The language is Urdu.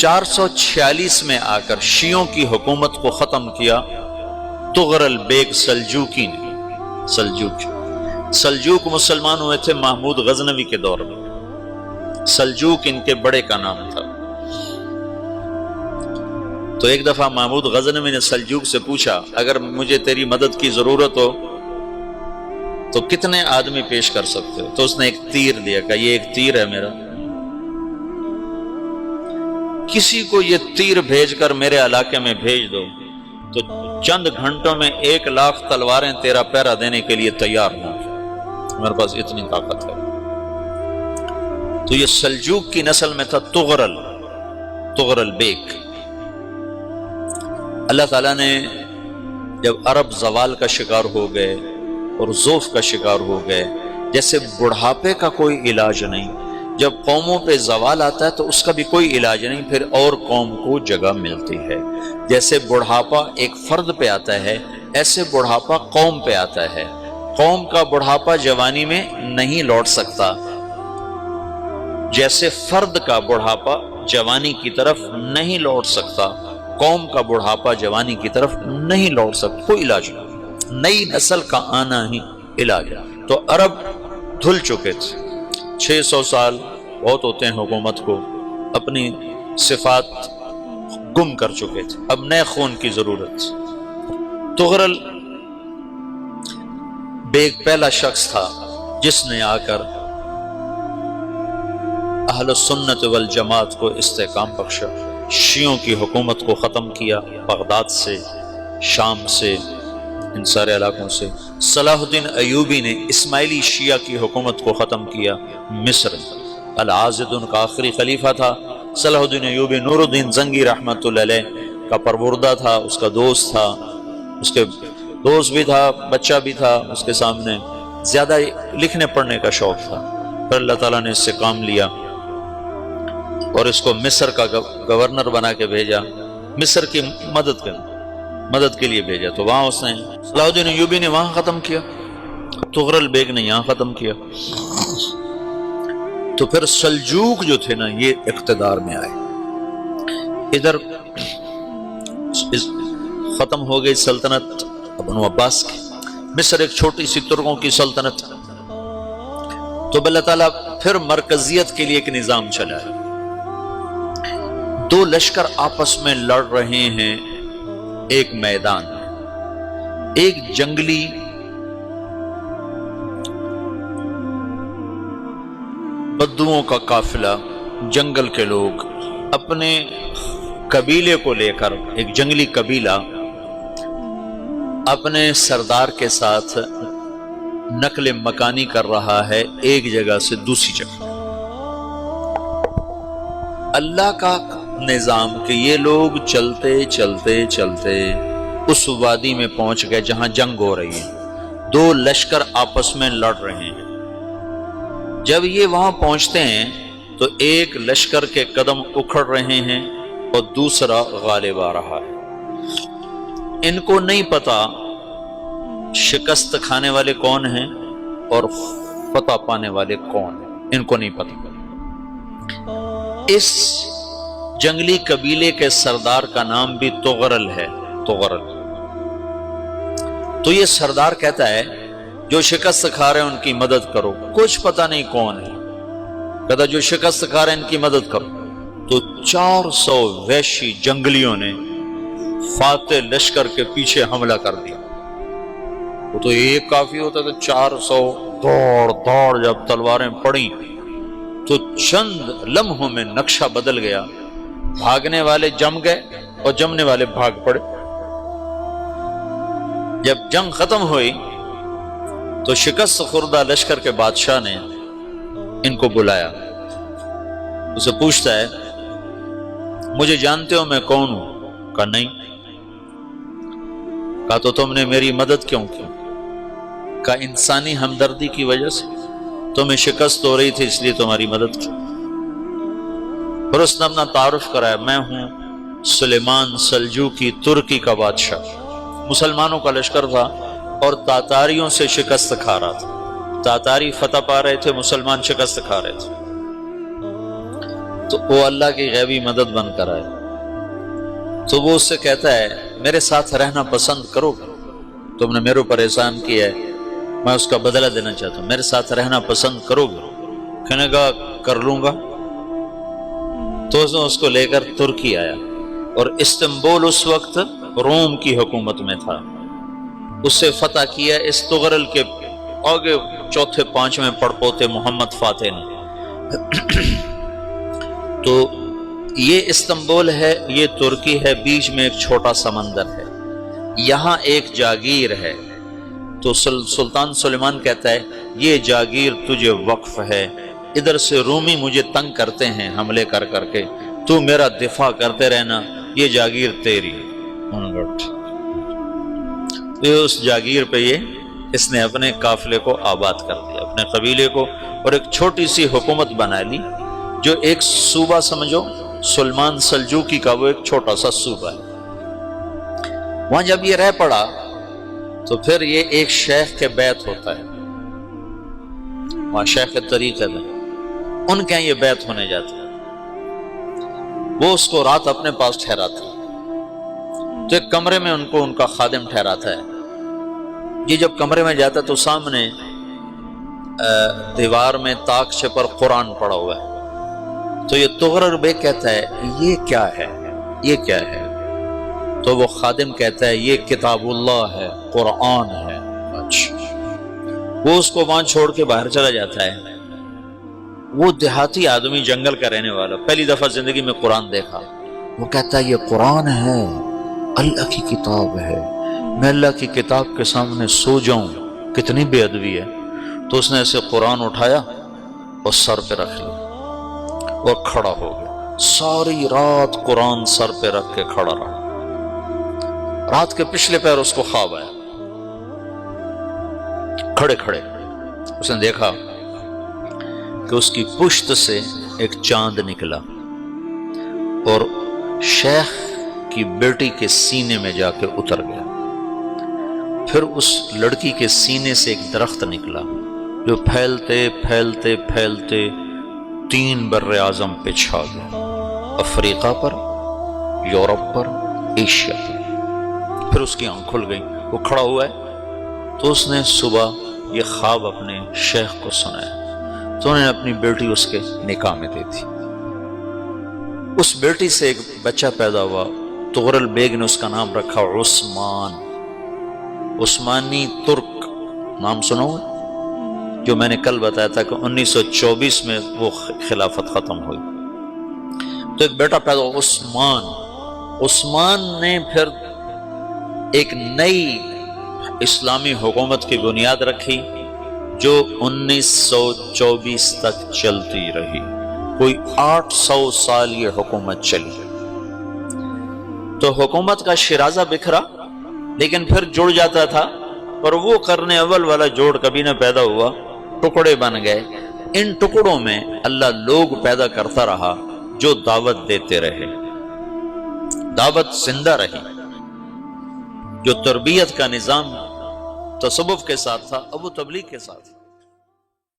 446 میں آ کر شیعوں کی حکومت کو ختم کیا تغرل بیگ سلجوکی نے۔ سلجوک مسلمان ہوئے تھے محمود غزنوی کے دور میں، سلجوک ان کے بڑے کا نام تھا۔ تو ایک دفعہ محمود غزنوی نے سلجوک سے پوچھا اگر مجھے تیری مدد کی ضرورت ہو تو کتنے آدمی پیش کر سکتے ہو؟ تو اس نے ایک تیر دیا، کہا یہ ایک تیر ہے میرا، کسی کو یہ تیر بھیج کر میرے علاقے میں بھیج دو تو چند گھنٹوں میں 1,00,000 تلواریں تیرا پہرا دینے کے لیے تیار ہوں، میرے پاس اتنی طاقت ہے۔ تو یہ سلجوک کی نسل میں تھا تغرل بیگ۔ اللہ تعالیٰ نے جب عرب زوال کا شکار ہو گئے اور ضعف کا شکار ہو گئے، جیسے بڑھاپے کا کوئی علاج نہیں، جب قوموں پہ زوال آتا ہے تو اس کا بھی کوئی علاج نہیں، پھر اور قوم کو جگہ ملتی ہے۔ جیسے بڑھاپا ایک فرد پہ آتا ہے، ایسے بڑھاپا قوم پہ آتا ہے۔ قوم کا بڑھاپا جوانی میں نہیں لوٹ سکتا، جیسے فرد کا بڑھاپا جوانی کی طرف نہیں لوٹ سکتا، قوم کا بڑھاپا جوانی کی طرف نہیں لوٹ سکتا، کوئی علاج نہیں، نئی نسل کا آنا ہی علاج ہے۔ تو عرب دھل چکے تھے، 600 سال بہت ہوتے ہیں حکومت کو، اپنی صفات گم کر چکے تھے، اب نئے خون کی ضرورت تھی۔ تغرل بیگ پہلا شخص تھا جس نے آ کر اہل سنت والجماعت کو استحکام بخشا، شیعوں کی حکومت کو ختم کیا، بغداد سے، شام سے، ان سارے علاقوں سے۔ صلاح الدین ایوبی نے اسماعیلی شیعہ کی حکومت کو ختم کیا، مصر۔ العاضد ان کا آخری خلیفہ تھا صلاح الدین ایوبی، نور الدین زنگی رحمۃ اللہ علیہ کا پروردہ تھا، اس کا دوست تھا، اس کے دوست بھی تھا، بچہ بھی تھا اس کے سامنے، زیادہ لکھنے پڑھنے کا شوق تھا۔ پھر اللہ تعالیٰ نے اس سے کام لیا اور اس کو مصر کا گورنر بنا کے بھیجا، مصر کی مدد کے لیے بھیجا۔ تو وہاں اس نے صلاح الدین ایوبی نے وہاں ختم کیا، تغرل بیگ نے یہاں ختم کیا۔ تو پھر سلجوک جو تھے نا یہ اقتدار میں آئے، ادھر ختم ہو گئی سلطنت بنو عباس کی، مصر ایک چھوٹی سی ترکوں کی سلطنت۔ تو اللہ تعالیٰ پھر مرکزیت کے لیے ایک نظام چلایا، دو لشکر آپس میں لڑ رہے ہیں ایک میدان میں، ایک جنگلی بدوؤں کا قافلہ، جنگل کے لوگ اپنے قبیلے کو لے کر، ایک جنگلی قبیلہ اپنے سردار کے ساتھ نقل مکانی کر رہا ہے ایک جگہ سے دوسری جگہ۔ اللہ کا نظام کہ یہ لوگ چلتے چلتے چلتے اس وادی میں پہنچ گئے جہاں جنگ ہو رہی ہے، دو لشکر آپس میں لڑ رہے ہیں۔ جب یہ وہاں پہنچتے ہیں تو ایک لشکر کے قدم اکھڑ رہے ہیں اور دوسرا غالب آ رہا ہے۔ ان کو نہیں پتا شکست کھانے والے کون ہیں اور فتح پانے والے کون ہیں، ان کو نہیں پتا۔ اس جنگلی قبیلے کے سردار کا نام بھی تغرل ہے، تغرل۔ تو یہ سردار کہتا ہے جو شکست کھا رہے ہیں ان کی مدد کرو، کچھ پتہ نہیں کون ہے، کہتا جو شکست کھا رہے ہیں ان کی مدد کرو۔ تو 400 وحشی جنگلیوں نے فاتح لشکر کے پیچھے حملہ کر دیا۔ وہ تو ایک کافی ہوتا تو 400 دوڑ جب تلواریں پڑیں تو چند لمحوں میں نقشہ بدل گیا، بھاگنے والے جم گئے اور جمنے والے بھاگ پڑے۔ جب جنگ ختم ہوئی تو شکست خوردہ لشکر کے بادشاہ نے ان کو بلایا، اسے پوچھتا ہے مجھے جانتے ہو میں کون ہوں؟ کہا نہیں۔ کہا تو تم نے میری مدد کیوں کی؟ کہا انسانی ہمدردی کی وجہ سے، تمہیں شکست ہو رہی تھی اس لیے تمہاری مدد کی۔ پھر اس نے اپنا تعارف کرایا، میں ہوں سلیمان سلجوکی، ترکی کا بادشاہ۔ مسلمانوں کا لشکر تھا اور تاتاریوں سے شکست کھا رہا تھا، تاتاری فتح پا رہے تھے، مسلمان شکست کھا رہے تھے۔ تو وہ اللہ کی غیبی مدد بن کر آئے، تو وہ اس سے کہتا ہے میرے ساتھ رہنا پسند کرو گے؟ تم نے میرے اوپر احسان کیا ہے، میں اس کا بدلہ دینا چاہتا ہوں، میرے ساتھ رہنا پسند کرو گے؟ کہنے کا کر لوں گا۔ تو اس کو لے کر ترکی آیا، اور استنبول اس وقت روم کی حکومت میں تھا، اسے فتح کیا اس تغرل کے آگے چوتھے پانچویں پڑپوتے محمد فاتح نے۔ تو یہ استنبول ہے، یہ ترکی ہے، بیچ میں ایک چھوٹا سمندر ہے، یہاں ایک جاگیر ہے۔ تو سلطان سلیمان کہتا ہے یہ جاگیر تجھے وقف ہے، ادھر سے رومی مجھے تنگ کرتے ہیں حملے کر کر کے، تو میرا دفاع کرتے رہنا، یہ جاگیر تیری ہے۔ اس جاگیر پہ اس نے اپنے قافلے کو آباد کر دیا، اپنے قبیلے کو، اور ایک چھوٹی سی حکومت بنا لی، جو ایک صوبہ سمجھو سلمان سلجوقی کا، وہ ایک چھوٹا سا صوبہ ہے۔ وہاں جب یہ رہ پڑا تو پھر یہ ایک شیخ کے بیت ہوتا ہے، وہاں شیخ طریقت ہے، ان کے یہ بیت ہونے جاتا ہے، وہ اس کو رات اپنے پاس ٹھہراتا ہے، تو ایک کمرے میں ان کو ان کا خادم ٹھہراتا ہے۔ یہ جب کمرے میں جاتا ہے تو سامنے دیوار میں تاکچے پر قرآن پڑا ہوا ہے، تو یہ تغرر بیگ کہتا ہے یہ کیا ہے، یہ کیا ہے؟ تو وہ خادم کہتا ہے یہ کتاب اللہ ہے، قرآن ہے۔ اچھا، وہ اس کو وہاں چھوڑ کے باہر چلا جاتا ہے۔ وہ دیہاتی آدمی، جنگل کا رہنے والا، پہلی دفعہ زندگی میں قرآن دیکھا، وہ کہتا ہے یہ قرآن ہے، اللہ کی کتاب ہے، میں اللہ کی کتاب کے سامنے سو جاؤں، کتنی بے ادبی ہے۔ تو اس نے ایسے قرآن اٹھایا اور سر پہ رکھ لیا اور کھڑا ہو گیا، ساری رات قرآن سر پہ رکھ کے کھڑا رہا۔ رات کے پچھلے پہر اس کو خواب آیا، کھڑے کھڑے اس نے دیکھا کہ اس کی پشت سے ایک چاند نکلا اور شیخ کی بیٹی کے سینے میں جا کے اتر گیا۔ پھر اس لڑکی کے سینے سے ایک درخت نکلا جو پھیلتے پھیلتے پھیلتے 3 بر اعظم پہ چھا گیا، افریقہ پر، یورپ پر، ایشیا پر۔ پھر اس کی آنکھ کھل گئی، وہ کھڑا ہوا ہے، تو اس نے صبح یہ خواب اپنے شیخ کو سنایا، تو انہوں نے اپنی بیٹی اس کے نکاح میں دی تھی۔ اس بیٹی سے ایک بچہ پیدا ہوا، تغرل بیگ نے اس کا نام رکھا عثمان، عثمانی ترک نام سنو، جو میں نے کل بتایا تھا کہ 1924 میں وہ خلافت ختم ہوئی۔ تو ایک بیٹا پیدا ہوا عثمان۔ عثمان نے پھر ایک نئی اسلامی حکومت کی بنیاد رکھی جو 1924 تک چلتی رہی، کوئی 800 سال یہ حکومت چلی۔ تو حکومت کا شرازہ بکھرا، لیکن پھر جڑ جاتا تھا، اور وہ قرن اول والا جوڑ کبھی نہ پیدا ہوا، ٹکڑے بن گئے۔ ان ٹکڑوں میں اللہ لوگ پیدا کرتا رہا جو دعوت دیتے رہے، دعوت زندہ رہی۔ جو تربیت کا نظام تصوف کے ساتھ تھا، اب وہ تبلیغ کے ساتھ۔